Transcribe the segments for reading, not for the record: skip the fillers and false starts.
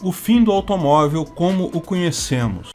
O fim do automóvel como o conhecemos.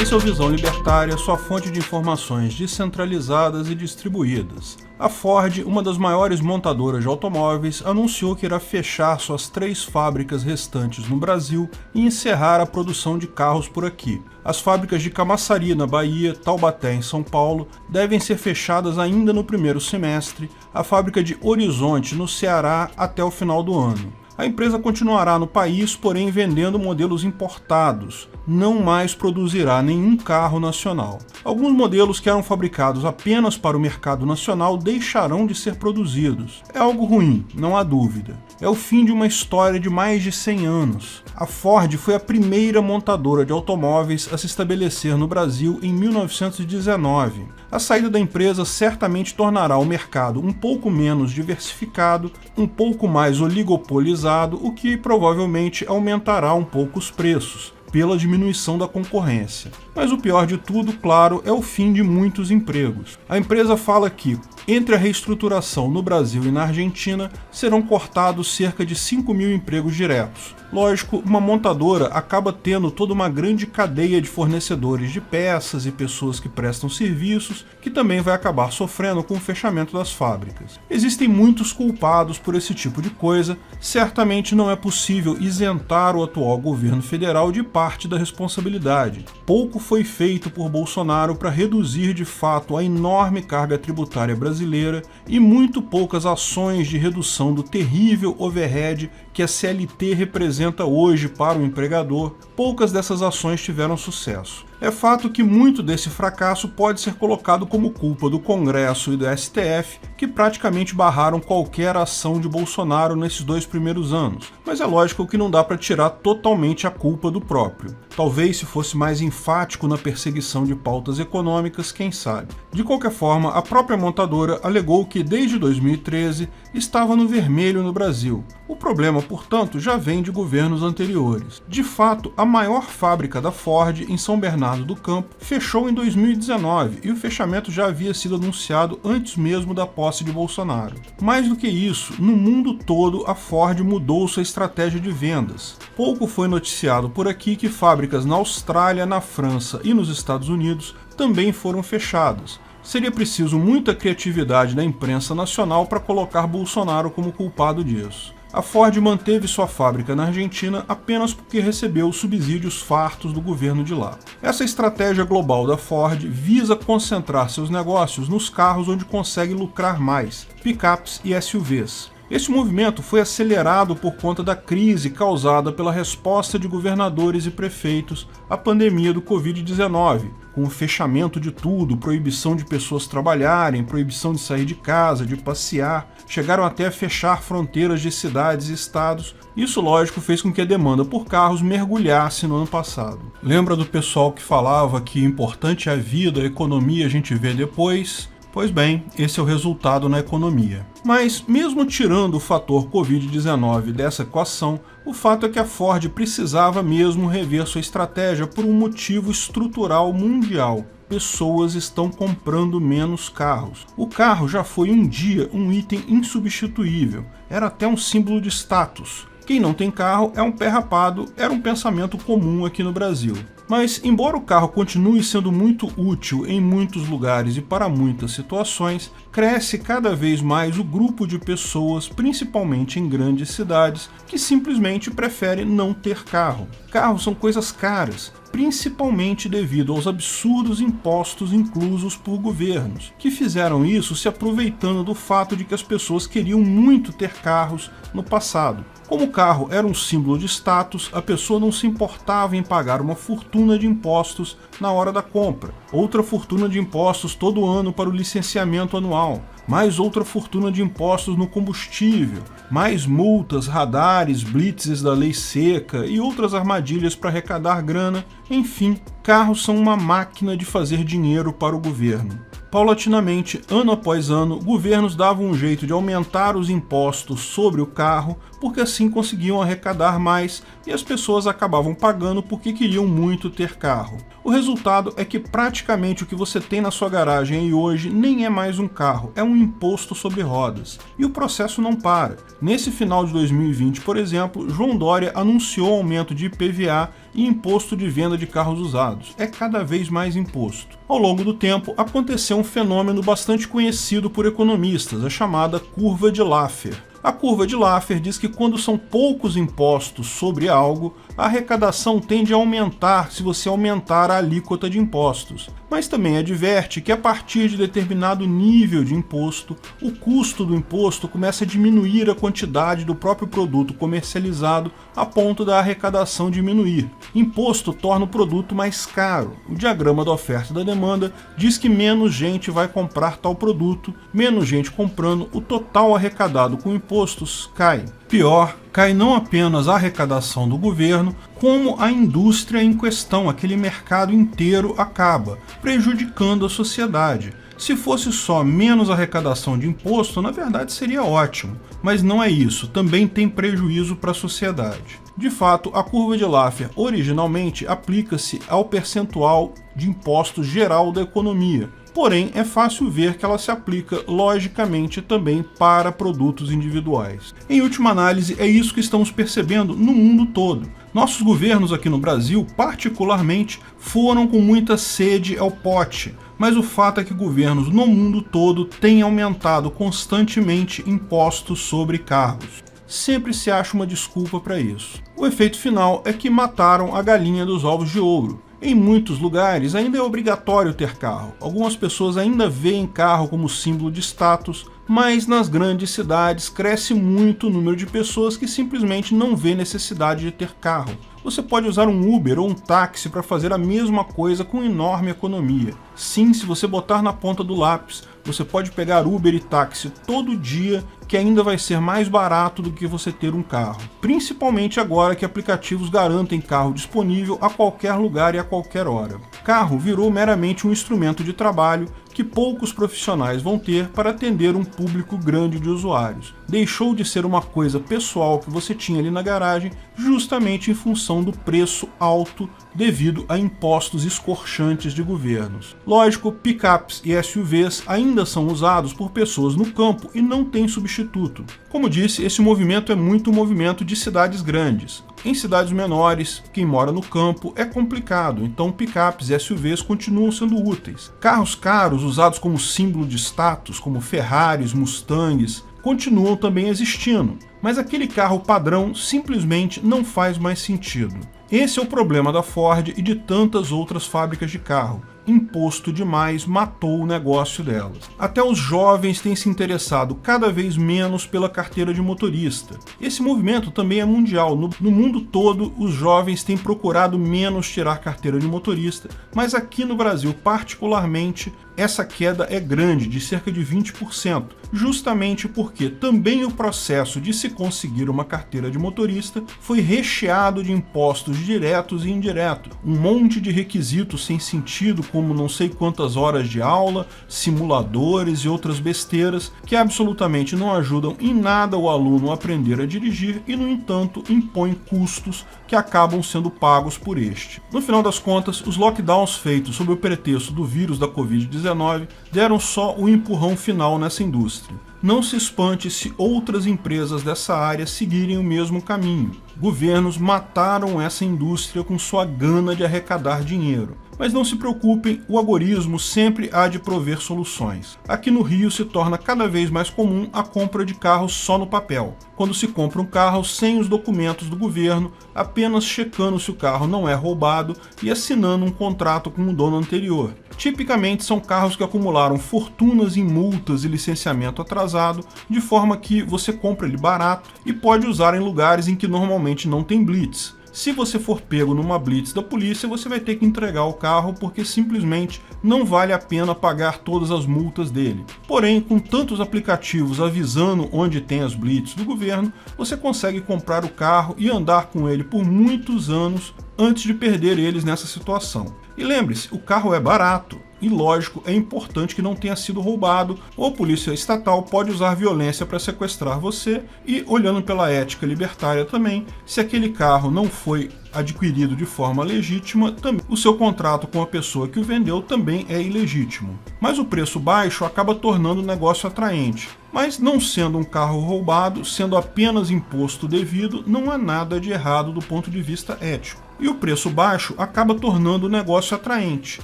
Esse é o Visão Libertária, sua fonte de informações descentralizadas e distribuídas. A Ford, uma das maiores montadoras de automóveis, anunciou que irá fechar suas 3 fábricas restantes no Brasil e encerrar a produção de carros por aqui. As fábricas de Camaçari, na Bahia, Taubaté, em São Paulo, devem ser fechadas ainda no primeiro semestre, a fábrica de Horizonte, no Ceará, até o final do ano. A empresa continuará no país, porém vendendo modelos importados. Não mais produzirá nenhum carro nacional. Alguns modelos que eram fabricados apenas para o mercado nacional deixarão de ser produzidos. É algo ruim, não há dúvida. É o fim de uma história de mais de 100 anos. A Ford foi a primeira montadora de automóveis a se estabelecer no Brasil em 1919. A saída da empresa certamente tornará o mercado um pouco menos diversificado, um pouco mais oligopolizado, o que provavelmente aumentará um pouco os preços, pela diminuição da concorrência. Mas o pior de tudo, claro, é o fim de muitos empregos. A empresa fala que, entre a reestruturação no Brasil e na Argentina, serão cortados cerca de 5.000 empregos diretos. Lógico, uma montadora acaba tendo toda uma grande cadeia de fornecedores de peças e pessoas que prestam serviços, que também vai acabar sofrendo com o fechamento das fábricas. Existem muitos culpados por esse tipo de coisa, certamente não é possível isentar o atual governo federal de parte da responsabilidade. Pouco foi feito por Bolsonaro para reduzir de fato a enorme carga tributária brasileira e muito poucas ações de redução do terrível overhead que a CLT representa hoje para o empregador. Poucas dessas ações tiveram sucesso. É fato que muito desse fracasso pode ser colocado como culpa do Congresso e do STF, que praticamente barraram qualquer ação de Bolsonaro nesses 2 primeiros anos. Mas é lógico que não dá para tirar totalmente a culpa do próprio. Talvez se fosse mais enfático na perseguição de pautas econômicas, quem sabe. De qualquer forma, a própria montadora alegou que desde 2013 estava no vermelho no Brasil. O problema, portanto, já vem de governos anteriores. De fato, a maior fábrica da Ford, em São Bernardo do Campo, fechou em 2019 e o fechamento já havia sido anunciado antes mesmo da posse de Bolsonaro. Mais do que isso, no mundo todo a Ford mudou sua estratégia de vendas. Pouco foi noticiado por aqui que fábricas na Austrália, na França e nos Estados Unidos também foram fechadas. Seria preciso muita criatividade da imprensa nacional para colocar Bolsonaro como culpado disso. A Ford manteve sua fábrica na Argentina apenas porque recebeu subsídios fartos do governo de lá. Essa estratégia global da Ford visa concentrar seus negócios nos carros onde consegue lucrar mais, picapes e SUVs. Esse movimento foi acelerado por conta da crise causada pela resposta de governadores e prefeitos à pandemia do Covid-19, com o fechamento de tudo, proibição de pessoas trabalharem, proibição de sair de casa, de passear, chegaram até a fechar fronteiras de cidades e estados. Isso, lógico, fez com que a demanda por carros mergulhasse no ano passado. Lembra do pessoal que falava que importante é a vida, a economia a gente vê depois? Pois bem, esse é o resultado na economia. Mas, mesmo tirando o fator Covid-19 dessa equação, o fato é que a Ford precisava mesmo rever sua estratégia por um motivo estrutural mundial. Pessoas estão comprando menos carros. O carro já foi um dia um item insubstituível, era até um símbolo de status. Quem não tem carro é um pé rapado, era um pensamento comum aqui no Brasil. Mas, embora o carro continue sendo muito útil em muitos lugares e para muitas situações, cresce cada vez mais o grupo de pessoas, principalmente em grandes cidades, que simplesmente preferem não ter carro. Carros são coisas caras, principalmente devido aos absurdos impostos inclusos por governos, que fizeram isso se aproveitando do fato de que as pessoas queriam muito ter carros no passado. Como o carro era um símbolo de status, a pessoa não se importava em pagar uma fortuna de impostos na hora da compra, outra fortuna de impostos todo ano para o licenciamento anual, mais outra fortuna de impostos no combustível, mais multas, radares, blitzes da lei seca e outras armadilhas para arrecadar grana. Enfim, carros são uma máquina de fazer dinheiro para o governo. Paulatinamente, ano após ano, governos davam um jeito de aumentar os impostos sobre o carro, porque assim conseguiam arrecadar mais e as pessoas acabavam pagando porque queriam muito ter carro. O resultado é que praticamente o que você tem na sua garagem aí hoje nem é mais um carro, é um imposto sobre rodas. E o processo não para. Nesse final de 2020, por exemplo, João Dória anunciou aumento de IPVA e imposto de venda de carros usados. É cada vez mais imposto. Ao longo do tempo, aconteceu um fenômeno bastante conhecido por economistas, a chamada curva de Laffer. A curva de Laffer diz que quando são poucos impostos sobre algo, a arrecadação tende a aumentar se você aumentar a alíquota de impostos. Mas também adverte que a partir de determinado nível de imposto, o custo do imposto começa a diminuir a quantidade do próprio produto comercializado a ponto da arrecadação diminuir. Imposto torna o produto mais caro. O diagrama da oferta e da demanda diz que menos gente vai comprar tal produto, menos gente comprando, o total arrecadado com impostos cai. Pior, cai não apenas a arrecadação do governo, como a indústria em questão, aquele mercado inteiro acaba, prejudicando a sociedade. Se fosse só menos arrecadação de imposto, na verdade seria ótimo, mas não é isso, também tem prejuízo para a sociedade. De fato, a curva de Laffer originalmente aplica-se ao percentual de imposto geral da economia. Porém, é fácil ver que ela se aplica logicamente também para produtos individuais. Em última análise, é isso que estamos percebendo no mundo todo. Nossos governos aqui no Brasil, particularmente, foram com muita sede ao pote, mas o fato é que governos no mundo todo têm aumentado constantemente impostos sobre carros. Sempre se acha uma desculpa para isso. O efeito final é que mataram a galinha dos ovos de ouro. Em muitos lugares ainda é obrigatório ter carro. Algumas pessoas ainda veem carro como símbolo de status, mas nas grandes cidades cresce muito o número de pessoas que simplesmente não vê necessidade de ter carro. Você pode usar um Uber ou um táxi para fazer a mesma coisa com enorme economia. Sim, se você botar na ponta do lápis, você pode pegar Uber e táxi todo dia, que ainda vai ser mais barato do que você ter um carro. Principalmente agora que aplicativos garantem carro disponível a qualquer lugar e a qualquer hora. Carro virou meramente um instrumento de trabalho que poucos profissionais vão ter para atender um público grande de usuários. Deixou de ser uma coisa pessoal que você tinha ali na garagem, justamente em função do preço alto devido a impostos escorchantes de governos. Lógico, picapes e SUVs ainda são usados por pessoas no campo e não tem substituto. Como disse, esse movimento é muito um movimento de cidades grandes. Em cidades menores, quem mora no campo é complicado, então picapes e SUVs continuam sendo úteis. Carros caros usados como símbolo de status, como Ferraris, Mustangs, continuam também existindo, mas aquele carro padrão simplesmente não faz mais sentido. Esse é o problema da Ford e de tantas outras fábricas de carro. Imposto demais matou o negócio delas. Até os jovens têm se interessado cada vez menos pela carteira de motorista. Esse movimento também é mundial. No mundo todo, os jovens têm procurado menos tirar carteira de motorista, mas aqui no Brasil, particularmente, essa queda é grande, de cerca de 20%, justamente porque também o processo de se conseguir uma carteira de motorista foi recheado de impostos diretos e indiretos, um monte de requisitos sem sentido, como não sei quantas horas de aula, simuladores e outras besteiras que absolutamente não ajudam em nada o aluno a aprender a dirigir e, no entanto, impõem custos que acabam sendo pagos por este. No final das contas, os lockdowns feitos sob o pretexto do vírus da Covid-19 deram só o empurrão final nessa indústria. Não se espante se outras empresas dessa área seguirem o mesmo caminho. Governos mataram essa indústria com sua gana de arrecadar dinheiro. Mas não se preocupem, o algoritmo sempre há de prover soluções. Aqui no Rio se torna cada vez mais comum a compra de carros só no papel. Quando se compra um carro sem os documentos do governo, apenas checando se o carro não é roubado e assinando um contrato com o dono anterior. Tipicamente são carros que acumularam fortunas em multas e licenciamento atrasado, de forma que você compra ele barato e pode usar em lugares em que normalmente não tem blitz. Se você for pego numa blitz da polícia, você vai ter que entregar o carro porque simplesmente não vale a pena pagar todas as multas dele. Porém, com tantos aplicativos avisando onde tem as blitz do governo, você consegue comprar o carro e andar com ele por muitos anos antes de perder eles nessa situação. E lembre-se, o carro é barato. E lógico, é importante que não tenha sido roubado, ou a polícia estatal pode usar violência para sequestrar você, e olhando pela ética libertária também, se aquele carro não foi adquirido de forma legítima, também o seu contrato com a pessoa que o vendeu também é ilegítimo. Mas o preço baixo acaba tornando o negócio atraente. Mas não sendo um carro roubado, sendo apenas imposto devido, não há nada de errado do ponto de vista ético. E o preço baixo acaba tornando o negócio atraente.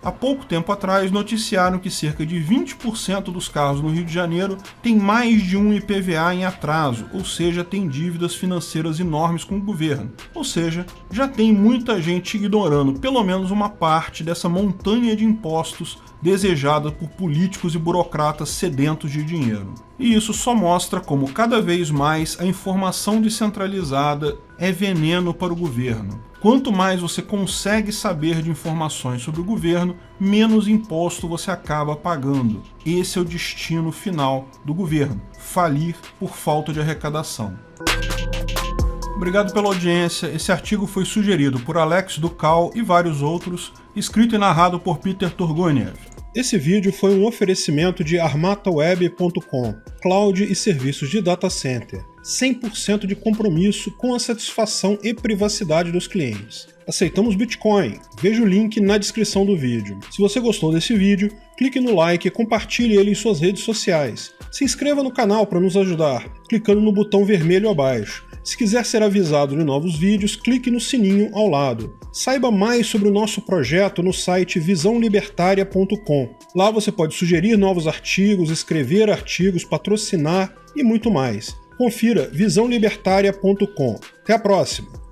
Há pouco tempo atrás noticiaram que cerca de 20% dos carros no Rio de Janeiro têm mais de um IPVA em atraso, ou seja, tem dívidas financeiras enormes com o governo. Ou seja, já tem muita gente ignorando pelo menos uma parte dessa montanha de impostos desejada por políticos e burocratas sedentos de dinheiro. E isso só mostra como cada vez mais a informação descentralizada é veneno para o governo. Quanto mais você consegue saber de informações sobre o governo, menos imposto você acaba pagando. Esse é o destino final do governo: falir por falta de arrecadação. Obrigado pela audiência. Esse artigo foi sugerido por Alex Ducal e vários outros, escrito e narrado por Peter Turguniev. Esse vídeo foi um oferecimento de armataweb.com, cloud e serviços de data center. 100% de compromisso com a satisfação e privacidade dos clientes. Aceitamos Bitcoin. Veja o link na descrição do vídeo. Se você gostou desse vídeo, clique no like e compartilhe ele em suas redes sociais. Se inscreva no canal para nos ajudar, clicando no botão vermelho abaixo. Se quiser ser avisado de novos vídeos, clique no sininho ao lado. Saiba mais sobre o nosso projeto no site visãolibertaria.com. Lá você pode sugerir novos artigos, escrever artigos, patrocinar e muito mais. Confira visãolibertaria.com. Até a próxima!